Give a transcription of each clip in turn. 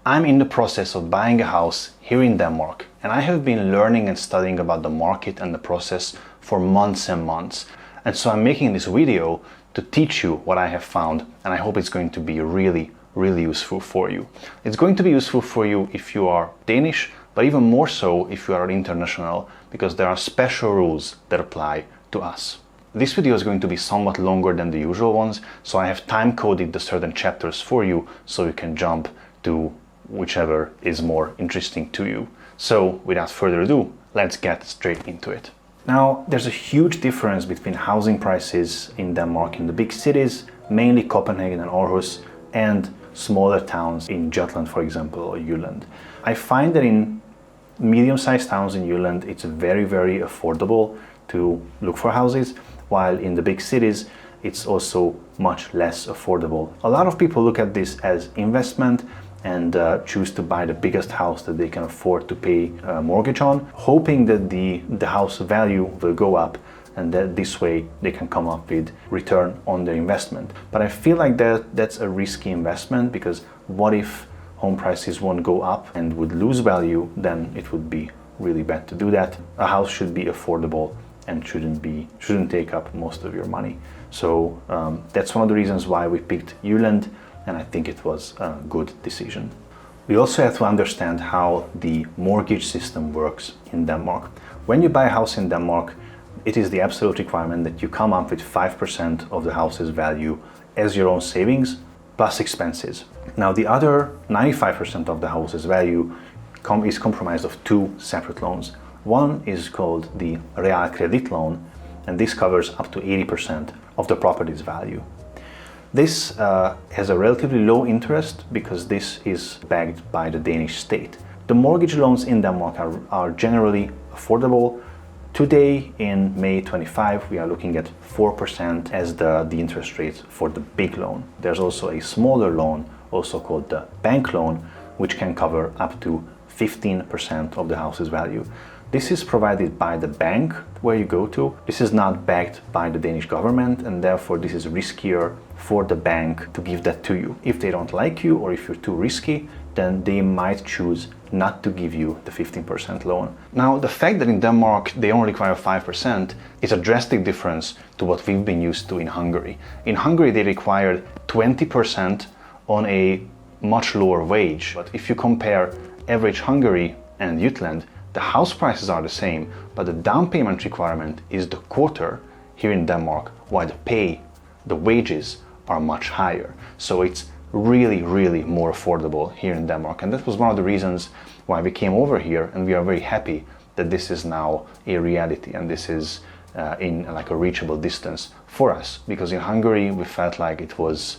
I'm in the process of buying a house here in Denmark, and I have been learning and studying about the market and the process for months and months. And so I'm making this video to teach you what I have found, and I hope it's going to be really useful for you. It's going to be useful for you if you are Danish, but even more so if you are international, because there are special rules that apply to us. This video is going to be somewhat longer than the usual ones, so I have time coded the certain chapters for you so you can jump to whichever is more interesting to you. So without further ado, let's get straight into it. Now, there's a huge difference between housing prices in Denmark in the big cities, mainly Copenhagen and Aarhus, and smaller towns in Jutland, for example, or Jylland. I find that in medium-sized towns in Jylland, it's very affordable to look for houses, while in the big cities, it's also much less affordable. A lot of people look at this as investment and choose to buy the biggest house that they can afford to pay a mortgage on, hoping that the house value will go up and that this way they can come up with return on their investment. But I feel like that's a risky investment, because what if home prices won't go up and would lose value? Then it would be really bad to do that. A house should be affordable and shouldn't take up most of your money. So that's one of the reasons why we picked Jylland, and I think it was a good decision. We also have to understand how the mortgage system works in Denmark. When you buy a house in Denmark, it is the absolute requirement that you come up with 5% of the house's value as your own savings plus expenses. Now, the other 95% of the house's value is comprised of two separate loans. One is called the Real Credit loan, and this covers up to 80% of the property's value. This has a relatively low interest because this is backed by the Danish state. The mortgage loans in Denmark are generally affordable. Today, in May 25, we are looking at 4% as the interest rate for the big loan. There's also a smaller loan, also called the bank loan, which can cover up to 15% of the house's value. This is provided by the bank where you go to. This is not backed by the Danish government, and therefore this is riskier for the bank to give that to you. If they don't like you, or if you're too risky, then they might choose not to give you the 15% loan. Now, the fact that in Denmark they only require 5% is a drastic difference to what we've been used to in Hungary. In Hungary they required 20% on a much lower wage. But if you compare average Hungary and Jutland, the house prices are the same, but the down payment requirement is the quarter here in Denmark, while the wages are much higher. So it's really more affordable here in Denmark. And that was one of the reasons why we came over here, and we are very happy that this is now a reality and this is in like a reachable distance for us, because in Hungary we felt like it was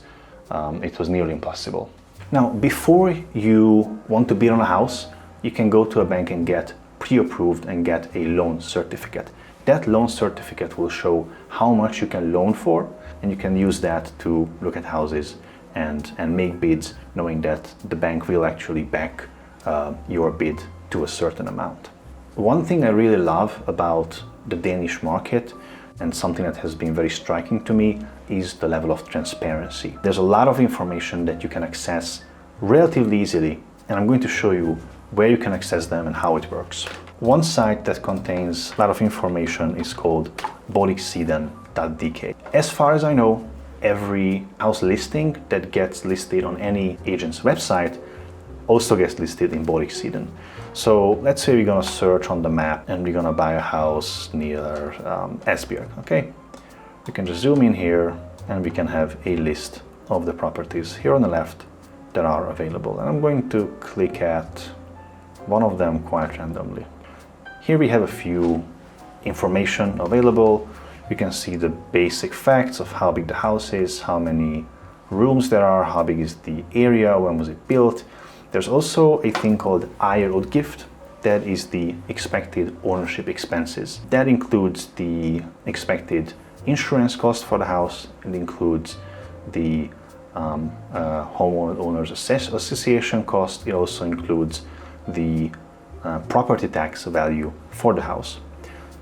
nearly impossible. Now, before you want to bid on a house, you can go to a bank and get pre-approved and get a loan certificate. That loan certificate will show how much you can loan for, and you can use that to look at houses and make bids, knowing that the bank will actually back your bid to a certain amount. One thing I really love about the Danish market, and something that has been very striking to me, is the level of transparency. There's a lot of information that you can access relatively easily, and I'm going to show you where you can access them and how it works. One site that contains a lot of information is called boligsiden.dk. As far as I know, every house listing that gets listed on any agent's website also gets listed in Boligsiden. So let's say we're gonna search on the map and we're gonna buy a house near Esbjerg, okay? We can just zoom in here and we can have a list of the properties here on the left that are available. And I'm going to click at one of them quite randomly. Here we have a few information available. You can see the basic facts of how big the house is, how many rooms there are, how big is the area, when was it built. There's also a thing called ejerudgift. That is the expected ownership expenses. That includes the expected insurance cost for the house. It includes the homeowners association cost. It also includes the property tax value for the house.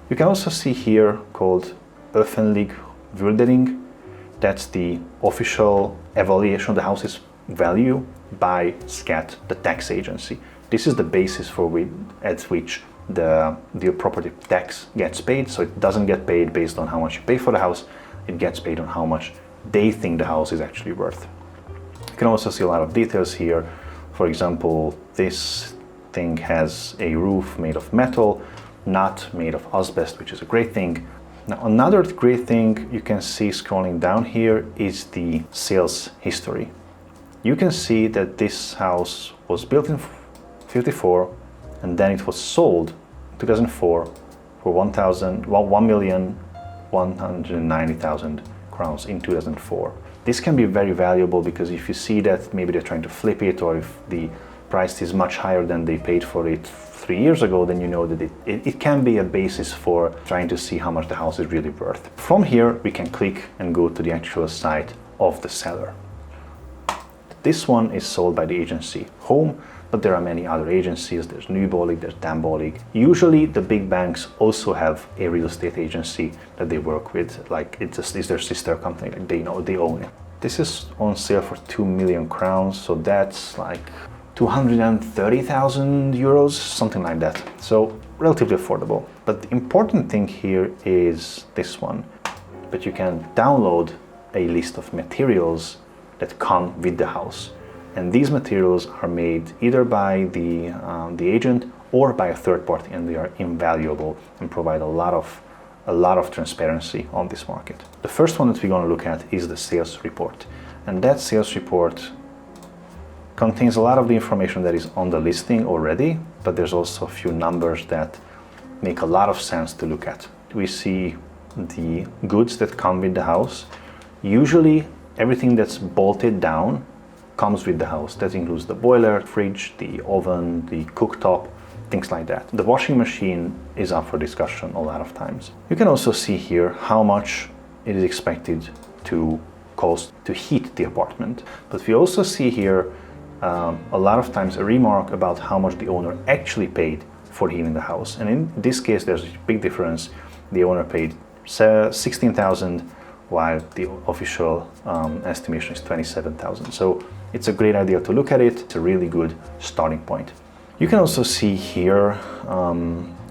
You can also see here called öffentlich Vurdering. That's the official evaluation of the house's value. by SCAT, the tax agency. This is the basis at which the property tax gets paid. So it doesn't get paid based on how much you pay for the house, it gets paid on how much they think the house is actually worth. You can also see a lot of details here. For example, this thing has a roof made of metal, not made of asbestos, which is a great thing. Now, another great thing you can see scrolling down here is the sales history. You can see that this house was built in 54 and then it was sold in 2004 for 1,190,000 crowns in 2004. This can be very valuable because if you see that maybe they're trying to flip it, or if the price is much higher than they paid for it 3 years ago, then you know that it can be a basis for trying to see how much the house is really worth. From here, we can click and go to the actual site of the seller. This one is sold by the agency Home, but there are many other agencies. There's Nybolig, there's Danbolig. Usually the big banks also have a real estate agency that they work with, like it's their sister company, like they own it. This is on sale for 2 million crowns, so that's like 230,000 euros, something like that. So relatively affordable. But the important thing here is this one. But you can download a list of materials that come with the house. And these materials are made either by the agent or by a third party, and they are invaluable and provide a lot of transparency on this market. The first one that we're going to look at is the sales report. And that sales report contains a lot of the information that is on the listing already, but there's also a few numbers that make a lot of sense to look at. We see the goods that come with the house. Usually everything that's bolted down comes with the house. That includes the boiler, fridge, the oven, the cooktop, things like that. The washing machine is up for discussion a lot of times. You can also see here how much it is expected to cost to heat the apartment. But we also see here a lot of times a remark about how much the owner actually paid for heating the house. And in this case, there's a big difference. The owner paid 16,000, while the official estimation is 27,000. So it's a great idea to look at it. It's a really good starting point. You can also see here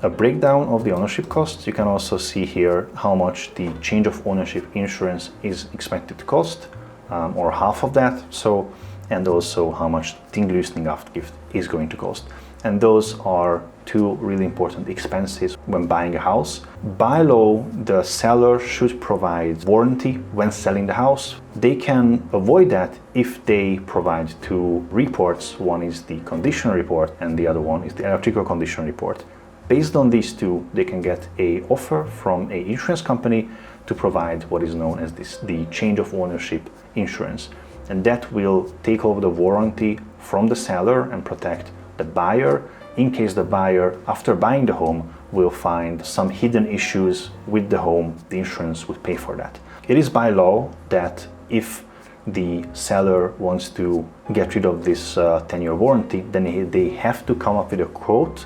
a breakdown of the ownership costs. You can also see here how much the change of ownership insurance is expected to cost, or half of that. So, and also how much tinglysningsavgift is going to cost. And those are two really important expenses when buying a house. By law, the seller should provide warranty when selling the house. They can avoid that if they provide two reports. One is the condition report and the other one is the electrical condition report. Based on these two, they can get an offer from an insurance company to provide what is known as the change of ownership insurance. And that will take over the warranty from the seller and protect the buyer in case the buyer, after buying the home, will find some hidden issues with the home. The insurance would pay for that. It is by law that if the seller wants to get rid of this 10-year warranty, then they have to come up with a quote,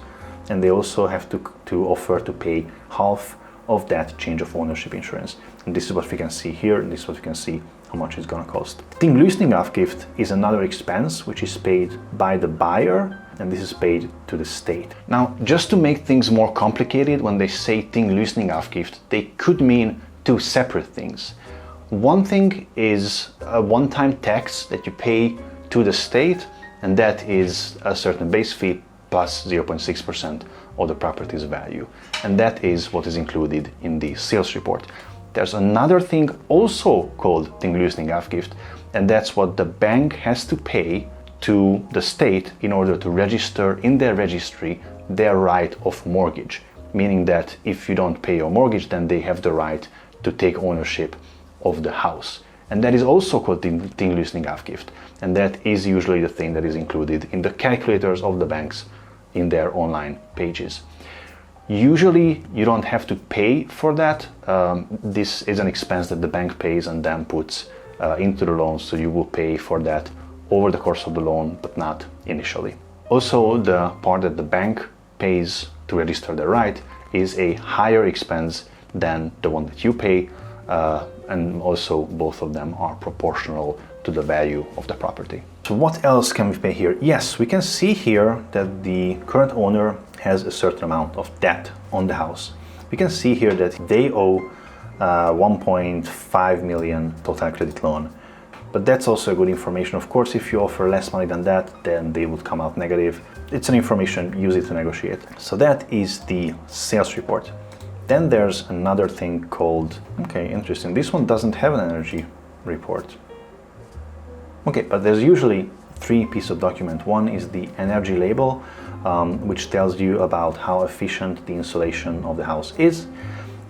and they also have to offer to pay half of that change of ownership insurance. And this is what we can see here, and this is what we can see how much it's going to cost. Tinglysningsavgift is another expense which is paid by the buyer, and this is paid to the state. Now, just to make things more complicated, when they say tinglysningsavgift, they could mean two separate things. One thing is a one-time tax that you pay to the state, and that is a certain base fee plus 0.6% of the property's value. And that is what is included in the sales report. There's another thing also called tinglysningsavgift, and that's what the bank has to pay to the state in order to register in their registry their right of mortgage. Meaning that if you don't pay your mortgage, then they have the right to take ownership of the house. And that is also called tinglysningsavgift. And that is usually the thing that is included in the calculators of the banks in their online pages. Usually you don't have to pay for that. This is an expense that the bank pays and then puts into the loan, so you will pay for that over the course of the loan, but not initially. Also, the part that the bank pays to register the right is a higher expense than the one that you pay, and also both of them are proportional to the value of the property. So what else can we pay here? Yes, we can see here that the current owner has a certain amount of debt on the house. We can see here that they owe 1.5 million total credit loan. But that's also good information. Of course, if you offer less money than that, then they would come out negative. It's an information, use it to negotiate. So that is the sales report. Then there's another thing called, okay, interesting. This one doesn't have an energy report. Okay, but there's usually three pieces of document. One is the energy label, which tells you about how efficient the insulation of the house is,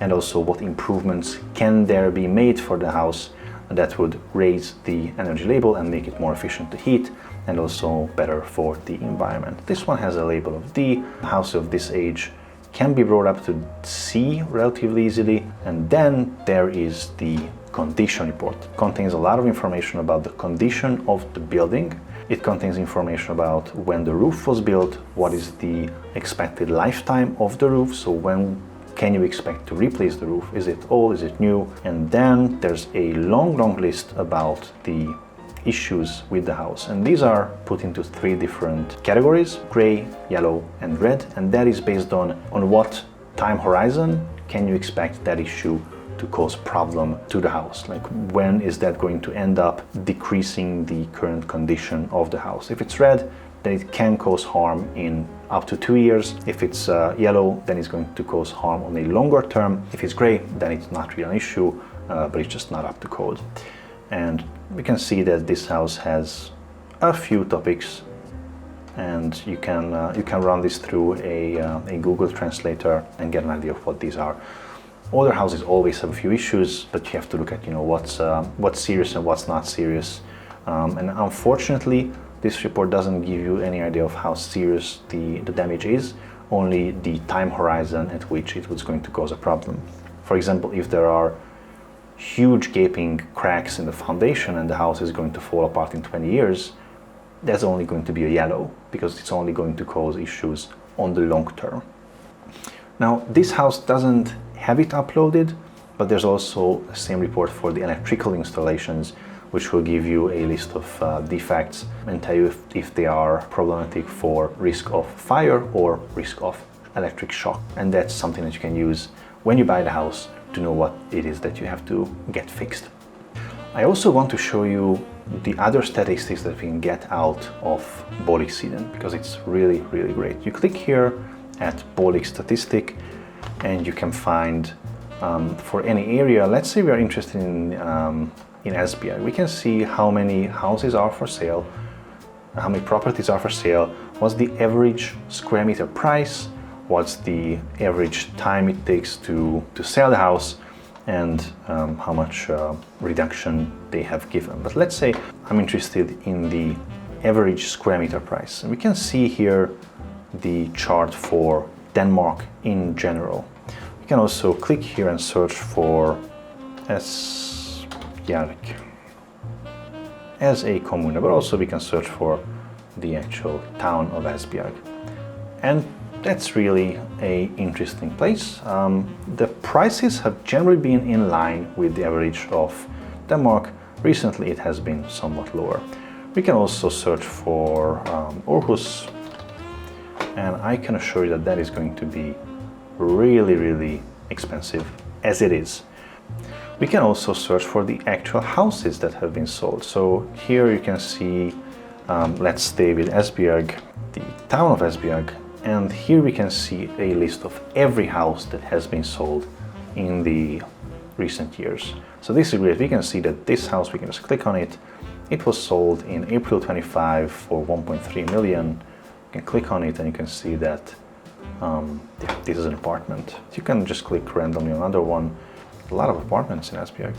and also what improvements can there be made for the house that would raise the energy label and make it more efficient to heat, and also better for the environment. This one has a label of D. A house of this age can be brought up to C relatively easily. And then there is the condition report. It contains a lot of information about the condition of the building. It contains information about when the roof was built, what is the expected lifetime of the roof, so when can you expect to replace the roof? Is it old? Is it new? And then there's a long list about the issues with the house. And these are put into three different categories: gray, yellow, and red. And that is based on what time horizon can you expect that issue to cause problem to the house. Like, when is that going to end up decreasing the current condition of the house? If it's red, then it can cause harm in up to 2 years. If it's yellow, then it's going to cause harm on a longer term. If it's gray, then it's not really an issue, but it's just not up to code. And we can see that this house has a few topics, and you can run this through a Google Translator and get an idea of what these are. Other houses always have a few issues, but you have to look at what's serious and what's not serious. And unfortunately, this report doesn't give you any idea of how serious the damage is, only the time horizon at which it was going to cause a problem. For example, if there are huge gaping cracks in the foundation and the house is going to fall apart in 20 years, that's only going to be a yellow, because it's only going to cause issues on the long term. Now, this house doesn't have it uploaded, but there's also the same report for the electrical installations, which will give you a list of defects and tell you if they are problematic for risk of fire or risk of electric shock. And that's something that you can use when you buy the house to know what it is that you have to get fixed. I also want to show you the other statistics that we can get out of Bolik Sweden, because it's really great. You click here at Bolik statistic and you can find for any area. Let's say we are interested in Esbjerg. We can see how many houses are for sale, how many properties are for sale, what's the average square meter price, what's the average time it takes to sell the house, and how much reduction they have given. But let's say I'm interested in the average square meter price. And we can see here the chart for Denmark in general. We can also click here and search for Esbjerg as a commune, but also we can search for the actual town of Esbjerg. And that's really an interesting place. The prices have generally been in line with the average of Denmark. Recently it has been somewhat lower. We can also search for Aarhus, and I can assure you that that is going to be really expensive as it is. We can also search for the actual houses that have been sold. So here you can see, let's stay with Esbjerg, the town of Esbjerg, and here we can see a list of every house that has been sold in the recent years. So this is great. We can see that this house, we can just click on it. It was sold in April 25 for 1.3 million. You can click on it and you can see that this is an apartment. You can just click randomly on another one. A lot of apartments in Esbjerg.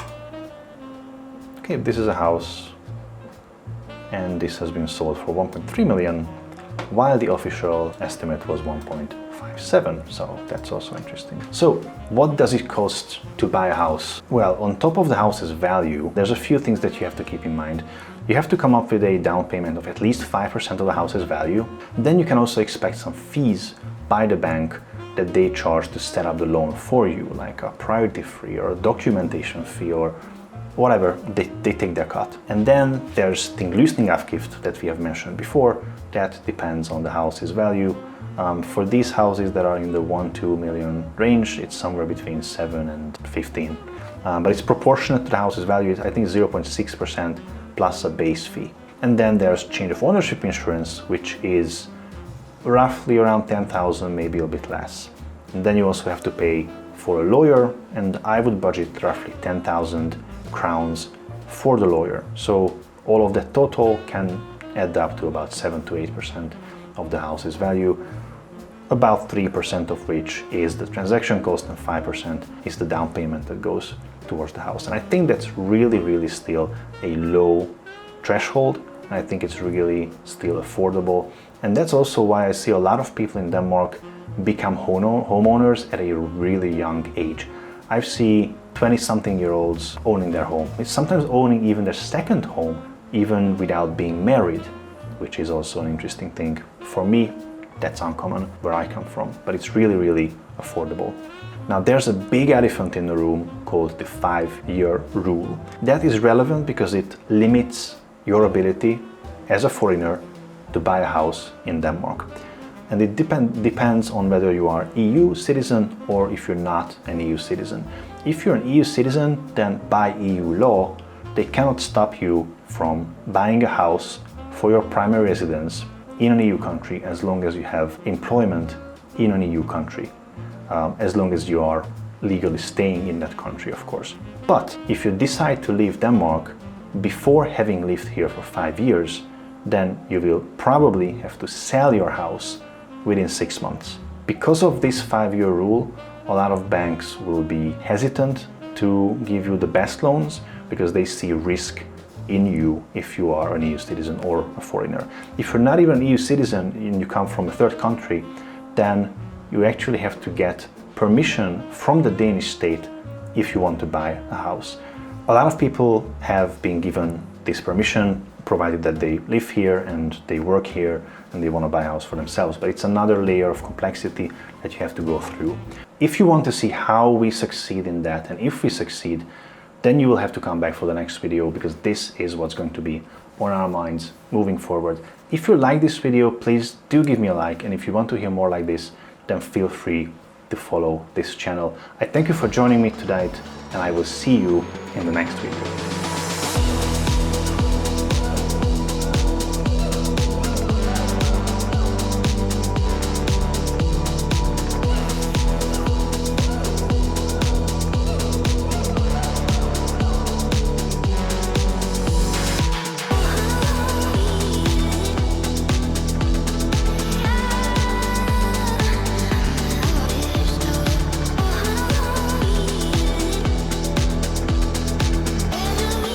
Okay, this is a house, and this has been sold for 1.3 million, while the official estimate was 1.57, so that's also interesting. So, what does it cost to buy a house? Well, on top of the house's value, there's a few things that you have to keep in mind. You have to come up with a down payment of at least 5% of the house's value. Then you can also expect some fees by the bank that they charge to set up the loan for you, like a priority fee or a documentation fee or whatever, they take their cut. And then there's tinglysningsavgift that we have mentioned before. That depends on the house's value. For these houses that are in the 1-2 million range, it's somewhere between 7 and 15. But it's proportionate to the house's value. I think 0.6% plus a base fee. And then there's change of ownership insurance, which is roughly around 10,000, maybe a bit less. And then you also have to pay for a lawyer, and I would budget roughly 10,000 crowns for the lawyer. So all of that total can add up to about 7 to 8% of the house's value, about 3% of which is the transaction cost and 5% is the down payment that goes towards the house. And I think that's really still a low threshold. I think it's really still affordable. And that's also why I see a lot of people in Denmark become homeowners at a really young age. I see 20-something-year-olds owning their home. It's sometimes owning even their second home, even without being married, which is also an interesting thing. For me, that's uncommon where I come from, but it's really affordable. Now there's a big elephant in the room called the 5-year rule. That is relevant because it limits your ability as a foreigner to buy a house in Denmark. And it depends on whether you are EU citizen or if you're not an EU citizen. If you're an EU citizen, then by EU law, they cannot stop you from buying a house for your primary residence in an EU country as long as you have employment in an EU country, as long as you are legally staying in that country, of course. But if you decide to leave Denmark before having lived here for 5 years, then you will probably have to sell your house within 6 months. Because of this 5-year rule, a lot of banks will be hesitant to give you the best loans because they see risk in you if you are an EU citizen or a foreigner. If you're not even an EU citizen and you come from a third country, then you actually have to get permission from the Danish state if you want to buy a house. A lot of people have been given this permission provided that they live here and they work here and they want to buy a house for themselves, but it's another layer of complexity that you have to go through. If you want to see how we succeed in that, and if we succeed, then you will have to come back for the next video, because this is what's going to be on our minds moving forward. If you like this video, please do give me a like, and if you want to hear more like this, then feel free to follow this channel. I thank you for joining me tonight, and I will see you in the next video.